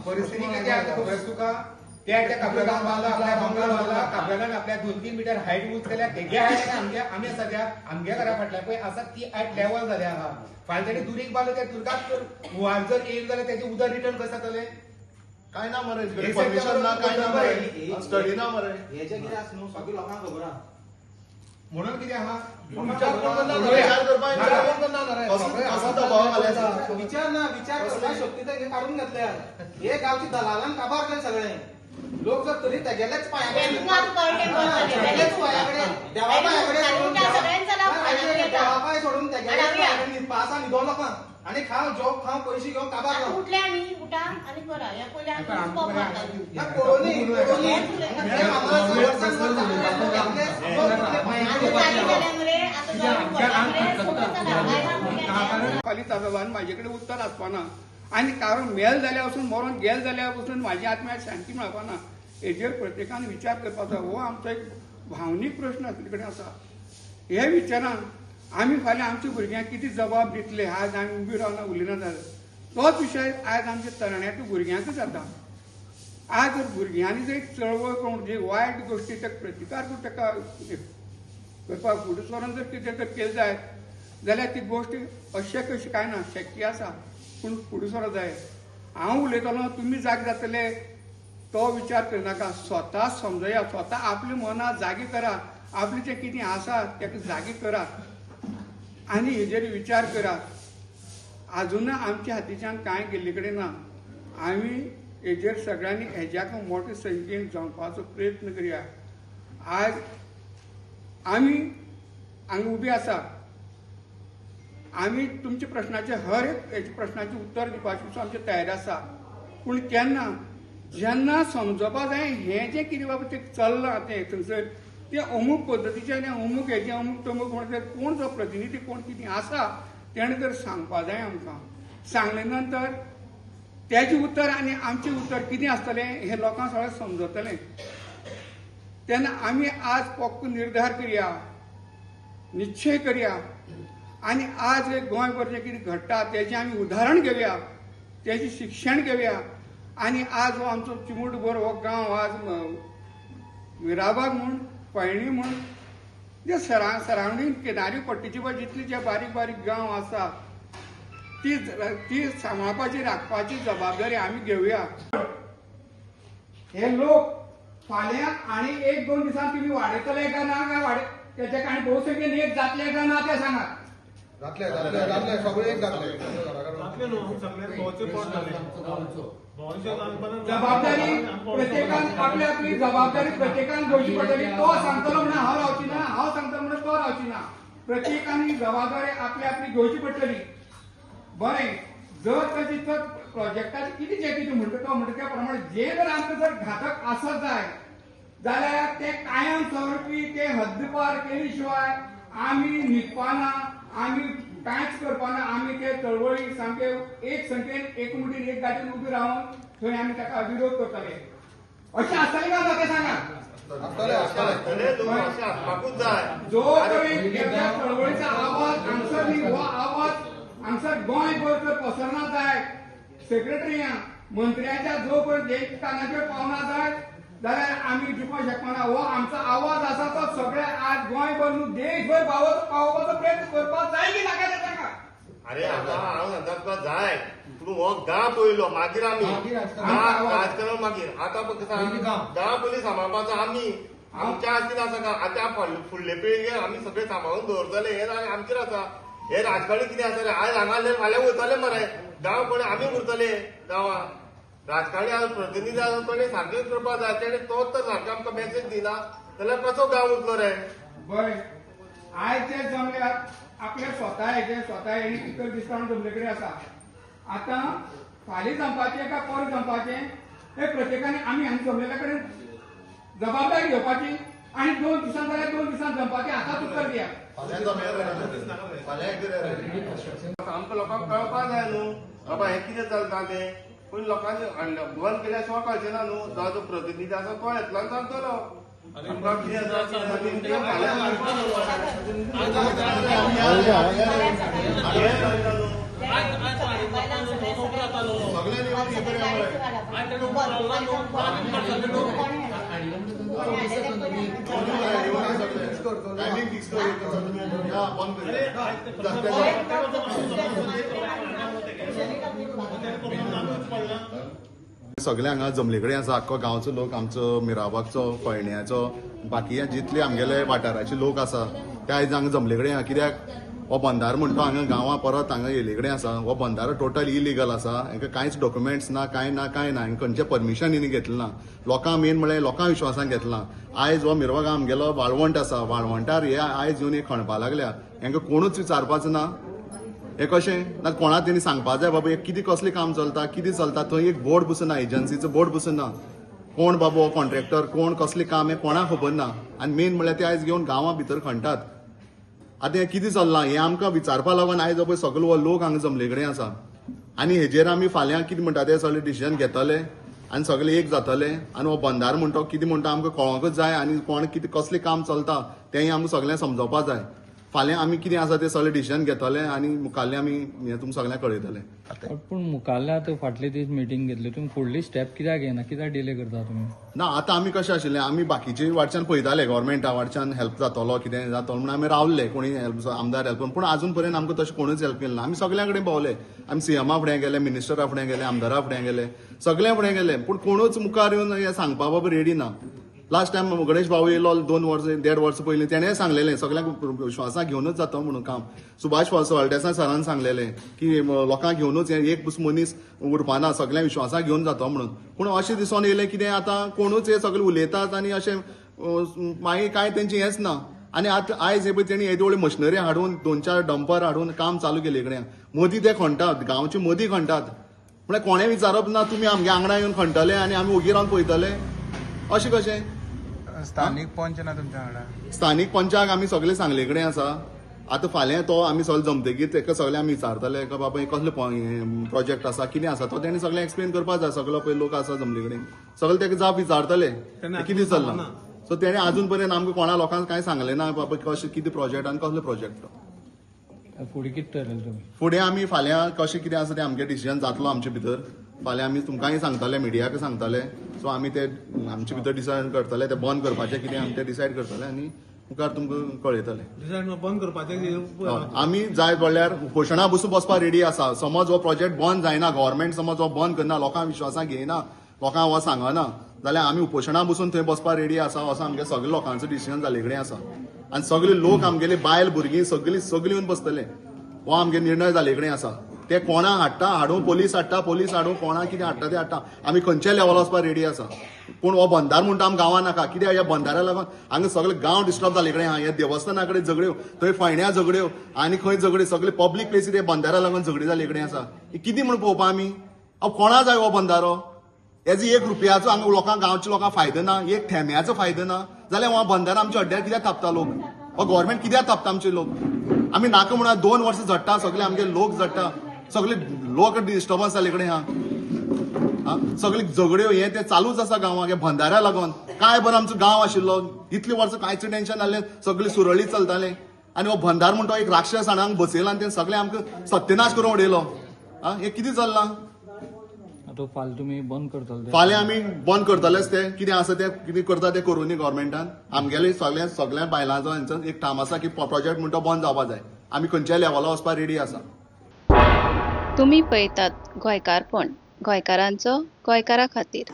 परिस्थिती किती आहे खबर तुका त्या कापल्याला बांधला आपल्या बंगला बांधला कापल्याला आपल्या 2-3 मीटर हाईट यूज केल्या तेगे आहे आम्ही सध्या आमच्या घरा फाटल्या पळय असा ती हाईट लेवल झाले आहा फालतडी दुरीक बांधलो त्या दुर्गात वाल जर येईल जाल्यार त्याचे उदर रिटर्न कसं जातले काय ना मरे परमिशन ना काय ना मरे स्टडी ना मरे हेजे कितें आसा न्हू सगळी लोकांक खबर आहा म्हणून किती आहा विचार करता शक्ती ते काढून घेतले हे गावची दलालान काबार केले सगळे लोक जर तरी तेगेलेच पायाकडे देवापाय सोडून तेगेले पासा न्हिदो लोकांक आणि खाव जॉब खाव पैसे घेऊन काबार उठले आम्ही उठा आणि करा या पहिले खाली ताजवान माझ्याकडे उत्तर आसपाना आणि कारण मेल जाल्या वचून मरून गेल जाल्या वचून माझी आत्म्याक शांती मेळपाना हेजेर प्रत्येकान विचार करपाचो हो आमचो एक भावनीक प्रश्न आपले कडेन आसा हे विचारान आमी फाल्यां आमच्या भुरग्यांक कितें जबाब दितले आज आमी उबी रावना उलयना जाल्यार तोच विशय आज आमच्या तरणाट्या भुरग्यांक जाता आज जर भुरग्यांनी जर एक चळवळ करून जे वायट गोश्टी ताका प्रतिकार करून ताका करपाक फुडें सरून जर कितें जर केलें जाय जाल्यार ती गोश्ट अशें कशी काय ना शक्य आसा पूण फुडें सरो जाय हांव उलयतलो तुमी जाग जातले तो विचार करनाका स्वता समजया स्वता आपल्या मना जागी करा आपलें जें कितें आसा ताका जागी करा आनी हेजेर विचार करा अजून आमच्या हातीच्यान कांय गेल्ले कडेन ना आमी हेजेर सगळ्यांनी हेज्याक मोठे संख्येन जमपाचो प्रयत्न करया आज आमी हांगा उबी आसा आमी तुमच्या प्रश्नाचे हर एक हेच्या प्रश्नाचें उत्तर दिवपाचें आमचे तयारी आसा पूण केन्ना जेन्ना समजोवपा जाय हें जें कितें बाबा तें चल्लां तें थंयसर ते अमूक पद्दतीचे आनी अमूक हेजे अमूक तमूक म्हणटा कोण जो प्रतिनिधी कोण कितें आसा तेणें जर सांगपा जाय आमकां सांगले नंतर तेजें उत्तर आनी आमचें उत्तर कितें आसतलें हें लोकांक सगळें समजतलें तेन्ना आमी आज पक्क निर्धार करया निश्चय करया आनी आज हे गोंयभर जें कितें घडटा तेजें आमी उदाहरण घेवया तेजें शिक्षण घेवया आनी आज हो आमचो चिमूटभर हो गांव आज मिराबाग म्हूण पैणी म्हूण जे सरावंडींग किनारी पट्टीचे पळय जितले जे बारीक बारीक गांव आसा ती सांबाळपाची राखपाची जबाबदारी आमी घेवया हे लोक फाल्यां आनी 1-2 दिसांनी तुमी वाडयतले काय ना काय त्याच्या कांय भोवसंख्येन एक जातले काय ना ते सांगात जातले सगळे एक जातले जबाबदारी प्रत्येकान आपली आपली जबाबदारी प्रत्येकान घेवची पडटली तो सांगतलो म्हणून हांव रावची ना हांव सांगतलो म्हणून तो रावची ना प्रत्येकानी जबाबदारी आपली आपली घेवची पडटली बरें जर ताची तर प्रोजेक्टाचे कितें जें कितें म्हणटा तो म्हणटा त्या प्रमाणे जे जर आमकां जर घातक आसत जाय जाल्यार ते कायम स्वरुपी ते हद्दपार केले शिवाय आमी न्हिदपाना आमी कांयच करपाना आमी ते चळवळी सामके एक संख्येन एक मुठीन एक गाडीन उबी रावन थंय आमी ताका विरोध करतले अशें आसतलें काय म्हाका सांगा जो पर्यंत त्या चळवळीचा आवाज हांगसर न्ही हो आवाज हांगसर गोंयभर जर पसरना जाय सेक्रेटरीया मंत्र्याच्या जो पर्यंत एक कानाचेर पावना जाय जाल्यार आमी जिखूंक शकना हो आमचो आवाज आसा तो सगळे आज गोंयभर न्हू देशभर पावोवपाचो प्रयत्न करपाक जाय की नाका ताका अरे हांव सांगता तुका जाय पूण हो गांव पयलो मागीर आमी राजकारण मागीर आतां गांव पयलीं सांबाळपाचो आमी आमच्या हातीन आसा का आतां फुडले पिळगेक आमी सगळे सांबाळून दवरतले हे आमचेर आसा हे राजकारणी कितें आसा रे आज हांगा फाल्यां वयतले मरे गांव कोणी आमी उरतले गांवांत राजकारणी प्रतिनिधी आसा तो सारकें करपाक जाय तेणे तोच तर सारको आमकां मेसेज दिना जाल्यार कसो गांव उरतलो रे बरें आयज जे जमल्यार आपले स्वता हेणी कितें दिसता जमले कडेन आसा आतां फाल्यां जमपाचें काय पर जमपाचें हे प्रत्येकाने आमी हांगा जमलेल्या कडेन जबाबदारी घेवपाची आनी 2 दिसां जाल्यार 2 दिसां जमपाचें आतांच उत्तर दिया आमकां लोकांक कळपाक जाय न्हू बाबा हें कितें चलता तें पूण लोकांनी बंद केल्या शिवाय कळचें ना न्हू जो प्रतिनिधी आसा तो येतलो आनी सांगतलो आमकां कितें आम्हाला सगळ्या गाडीचं घाला पाहिजे. बरं, आणि कोण कोणी येणार? टायमिंग फिक्स या बंद सगळे हांगा जमले कडेन आसा आख्खो गांवचो लोक आमचो मिराबागचो फोयण्याचो बाकी जितले आमगेले वाठाराचे लोक आसा ते आयज हांगा जमले कडेन आहा कित्याक हो बंदार म्हणटा हांगा गांवां परत हांगा येयले कडेन आसा हो बंदार टोटल इलिगल आसा हांकां कांयच डॉक्युमेंट्स ना कांय हांगा खंयचें परमिशन हिणी घेतलें ना लोकां मेन म्हळ्यार लोकां विश्वासान घेतला आयज हो मिरवाग आमगेलो वाळवंट आसा वाळवंटार हे आयज येवन खणपा लागल्या हांकां कोणूच विचारपाचो ना हे कशें ना कोणा तेणी सांगपा जाय बाबा कितें कसलें काम चलता कितें चलता थंय एक बोर्ड बसून ना एजन्सीचो बोर्ड बसून ना कोण बाबा कॉन्ट्रॅक्टर कोण कसलें काम हें कोणाक खबर ना आनी मेन म्हळ्यार ते आयज घेवन गांवां भितर खणटात आतां हें कितें चल्लां हें आमकां विचारपा लागून आयज पळय सगळो हो लोक हांगा जमले कडेन आसा आनी हेजेर आमी फाल्यां कितें म्हणटा तें सगळें डिसिजन घेतले आनी सगळे एक जातले आनी हो बंदार म्हणटा कितें म्हणटा आमकां कळोंकूच जाय आनी कोण कितें कसलें काम चलता तेंय आमकां सगळ्यांक समजोवपा जाय फाल्यां आमी कितें आसा तें सगळें डिसिजन घेतले आनी मुखाल्लें आमी हें तुमकां सगळ्यांक कळयतले पूण मुखाल्ले आतां फाटले दीस मिटींग घेतली तुमी फुडली स्टेप कित्याक घेना कित्याक डिले करता तुमी ना आतां आमी कशें आशिल्लें आमी बाकीचे वाटच्यान पळयताले गव्हर्मेंटा वाटच्यान हेल्प जातलो कितें जातलो म्हणून आमी रावल्ले कोणी हेल्प आमदार हेल्प पूण आजून पर्यंत आमकां तशें कोणूच हेल्प केलें ना आमी सगळ्या कडेन भोंवले आमी सीएमा फुडें गेले मिनिस्टरा फुडें गेले आमदारा फुडें गेले सगळ्या फुडें गेले पूण कोणूच मुखार येवन हें सांगपा बाबा रेडी ना लास्ट टायम गणेश भाऊ येयलो 2 वर्स 1.5 वर्स पयलीं तेणें सांगलेलें सगळ्यांक विश्वासाक घेवनूच जाता म्हणून काम सुभाष फळदेसाय सरान सांगलेलें की लोकांक घेवनूच एक मनीस उरपाना सगळ्यांक विश्वासाक घेवन जाता म्हणून पूण अशें दिसून येयलें कितें आतां कोणूच हे सगळे उलयतात आनी अशें मागीर कांय तेंचें हेंच ना आनी आतां आयज हे पळय तेणी येदे व्हडली मशिनरी हाडून 2-4 डंपर हाडून काम चालू केले कडेन मदीं ते खणटात गांवचे मदीं खणटात म्हळ्यार कोणें विचारप ना तुमी आमगे आंगणा येवन खणटले आनी आमी ओगी रावन पळयतले अशें कशें स्थानिक पंच ना तुमच्या वांगडा स्थानिक पंचाक आमी सगळे सांगले कडेन आसा आतां फाल्यां तो आमी सगळे जमतकीर ताका सगळे आमी विचारतले की बाबा कसले प्रोजेक्ट आसा कितें आसा तो तेणी सगळें एक्सप्लेन करपाक जाय सगळो पळय लोक आसा जमले कडेन सगळे ताका जाप विचारतले कितें चल्लां सो तेणे आजून पर्यंत आमकां कोणा लोकांक कांय सांगलें ना बाबा कशें कितें प्रोजेक्ट आनी कसलो प्रोजेक्ट तो फुडें कितें ठरयलें तुमी फुडें आमी फाल्यां कशें कितें आसा तें आमगे डिसिजन जातलो आमचे भितर फाल्यां आमी तुमकांय सांगतले मिडियाक सांगतले सो आमी ते आमचे भितर डिसायड करतले ते बंद करपाचें कितें आमी ते डिसायड करतले आनी मुखार तुमकां कळयतले बंद करपाचें आमी जाय जाल्यार उपोशणा बसून बसपाक रेडी आसा समज हो प्रोजेक्ट बंद जायना गव्हर्मेंट समज हो बंद करना लोकांक विश्वासाक घेयना लोकांक हो सांगना जाल्यार आमी उपोशणा बसून थंय बसपाक रेडी आसा असो आमगे सगळे लोकांचो डिसिजन जाले कडेन आसा आनी सगळे लोक आमगेले बायल भुरगीं सगळीं येवन बसतले हो आमगे निर्णय जाले कडेन आसा ते कोणा हाडूं पोलीस हाडूं कोणा कितें हाडटा ते हाडटा आमी खंयच्या लेवल वचपाक रेडी आसा पूण हो बंदार म्हणटा आमी गांवां नाका कित्याक ह्या बंदारा लागून हांगा सगळे गांव डिस्टर्ब जाले कडेन आहा ह्या देवस्थाना कडेन झगड्यो थंय फोयण्या झगड्यो आनी खंय झगड्यो सगळे पब्लीक प्लेसीर हे बंदारा लागून झगडी जाले कडेन आसा कितें म्हूण पळोवपा आमी कोणा जाय हो बंदारो हेजो 1 रुपयाचो हांगा लोकांक गांवच्या लोकांक फायदो ना 1 थेम्याचो फायदो ना जाल्यार हो बंदार आमच्या अड्ड्यार कित्याक थापता लोक हो गव्हर्मेंट कित्याक थापता आमचे लोक आमी नाका म्हणून 2 वर्सां झडटा सगळे आमगे लोक झडटा सगळे लोक डिस्टर्बन्स जाले कडेन आहा सगळे झगड्यो हे ते चालूच आसा गांवांक बंदाऱ्या लागून काय बरो आमचो गांव आशिल्लो इतली वर्सां कांयच टेन्शन नासलें सगळें सुरळीत चलतालें आनी हो बंदार म्हणटा एक राक्षस हाडून बसयला आनी तें सगळें आमकां सत्यनाश करून उडयलो हे कितें चल्लां आतां फाल्यां तुमी बंद करतले फाल्यां आमी बंद करतलेच ते कितें आसा ते कितें करता ते करूनी गव्हर्मेंटान आमगेले सगळ्या बायलांचो हांचो एक ठाम आसा की प्रोजेक्ट म्हणटा बंद जावपा जाय आमी खंयच्याय लेवला वचपाक रेडी आसा तुम्ही पळयतात गोंयकारपण गोंयकारांचो गोंयकारा खातीर